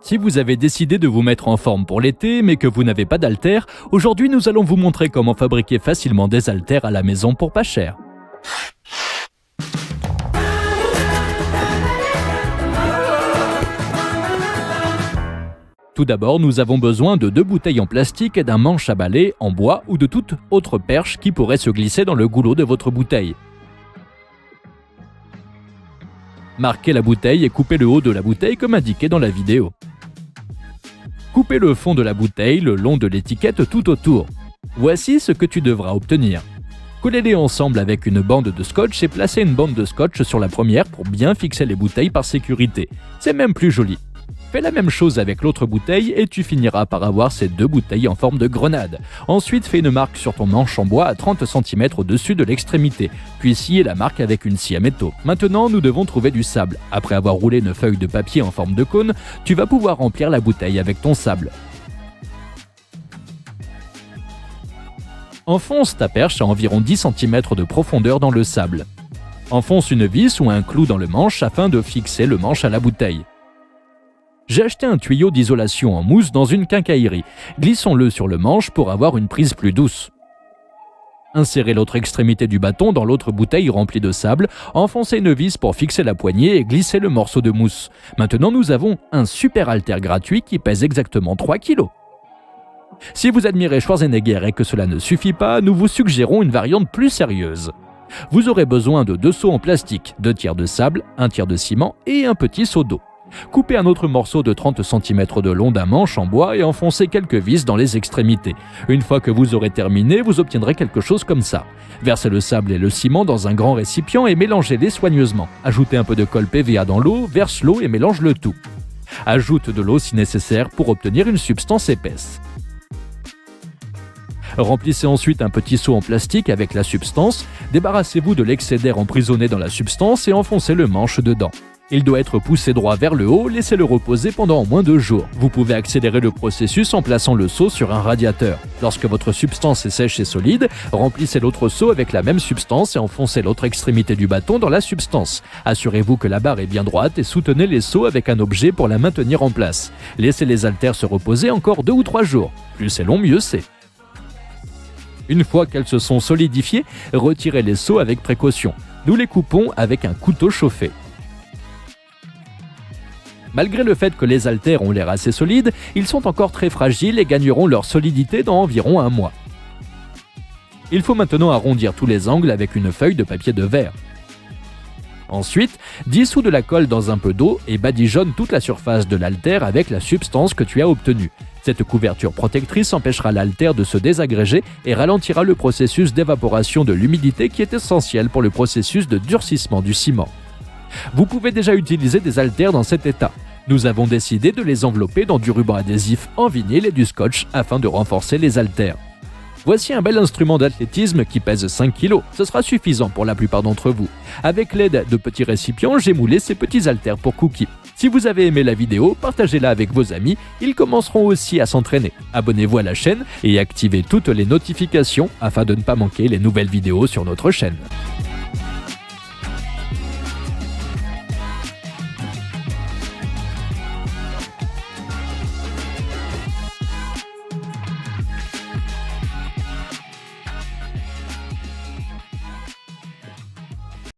Si vous avez décidé de vous mettre en forme pour l'été mais que vous n'avez pas d'haltères, aujourd'hui nous allons vous montrer comment fabriquer facilement des haltères à la maison pour pas cher. Tout d'abord, nous avons besoin de 2 bouteilles en plastique et d'un manche à balai en bois ou de toute autre perche qui pourrait se glisser dans le goulot de votre bouteille. Marquez la bouteille et coupez le haut de la bouteille comme indiqué dans la vidéo. Coupez le fond de la bouteille le long de l'étiquette tout autour. Voici ce que tu devras obtenir. Collez-les ensemble avec une bande de scotch et placez une bande de scotch sur la première pour bien fixer les bouteilles par sécurité. C'est même plus joli. Fais la même chose avec l'autre bouteille et tu finiras par avoir ces 2 bouteilles en forme de grenade. Ensuite, fais une marque sur ton manche en bois à 30 cm au-dessus de l'extrémité, puis sciez la marque avec une scie à métaux. Maintenant, nous devons trouver du sable. Après avoir roulé une feuille de papier en forme de cône, tu vas pouvoir remplir la bouteille avec ton sable. Enfonce ta perche à environ 10 cm de profondeur dans le sable. Enfonce une vis ou un clou dans le manche afin de fixer le manche à la bouteille. J'ai acheté un tuyau d'isolation en mousse dans une quincaillerie. Glissons-le sur le manche pour avoir une prise plus douce. Insérez l'autre extrémité du bâton dans l'autre bouteille remplie de sable, enfoncez une vis pour fixer la poignée et glissez le morceau de mousse. Maintenant, nous avons un super haltère gratuit qui pèse exactement 3 kg. Si vous admirez Schwarzenegger et que cela ne suffit pas, nous vous suggérons une variante plus sérieuse. Vous aurez besoin de 2 seaux en plastique, 2 tiers de sable, 1 tiers de ciment et un petit seau d'eau. Coupez un autre morceau de 30 cm de long d'un manche en bois et enfoncez quelques vis dans les extrémités. Une fois que vous aurez terminé, vous obtiendrez quelque chose comme ça. Versez le sable et le ciment dans un grand récipient et mélangez-les soigneusement. Ajoutez un peu de colle PVA dans l'eau, verse l'eau et mélange le tout. Ajoute de l'eau si nécessaire pour obtenir une substance épaisse. Remplissez ensuite un petit seau en plastique avec la substance, débarrassez-vous de l'excès d'air emprisonné dans la substance et enfoncez le manche dedans. Il doit être poussé droit vers le haut, laissez-le reposer pendant au moins 2 jours. Vous pouvez accélérer le processus en plaçant le seau sur un radiateur. Lorsque votre substance est sèche et solide, remplissez l'autre seau avec la même substance et enfoncez l'autre extrémité du bâton dans la substance. Assurez-vous que la barre est bien droite et soutenez les seaux avec un objet pour la maintenir en place. Laissez les haltères se reposer encore 2 ou 3 jours. Plus c'est long, mieux c'est. Une fois qu'elles se sont solidifiées, retirez les seaux avec précaution. Nous les coupons avec un couteau chauffé. Malgré le fait que les haltères ont l'air assez solides, ils sont encore très fragiles et gagneront leur solidité dans environ 1 mois. Il faut maintenant arrondir tous les angles avec une feuille de papier de verre. Ensuite, dissous de la colle dans un peu d'eau et badigeonne toute la surface de l'haltère avec la substance que tu as obtenue. Cette couverture protectrice empêchera l'haltère de se désagréger et ralentira le processus d'évaporation de l'humidité qui est essentiel pour le processus de durcissement du ciment. Vous pouvez déjà utiliser des haltères dans cet état. Nous avons décidé de les envelopper dans du ruban adhésif en vinyle et du scotch afin de renforcer les haltères. Voici un bel instrument d'athlétisme qui pèse 5 kg. Ce sera suffisant pour la plupart d'entre vous. Avec l'aide de petits récipients, j'ai moulé ces petits haltères pour Cookie. Si vous avez aimé la vidéo, partagez-la avec vos amis, ils commenceront aussi à s'entraîner. Abonnez-vous à la chaîne et activez toutes les notifications afin de ne pas manquer les nouvelles vidéos sur notre chaîne.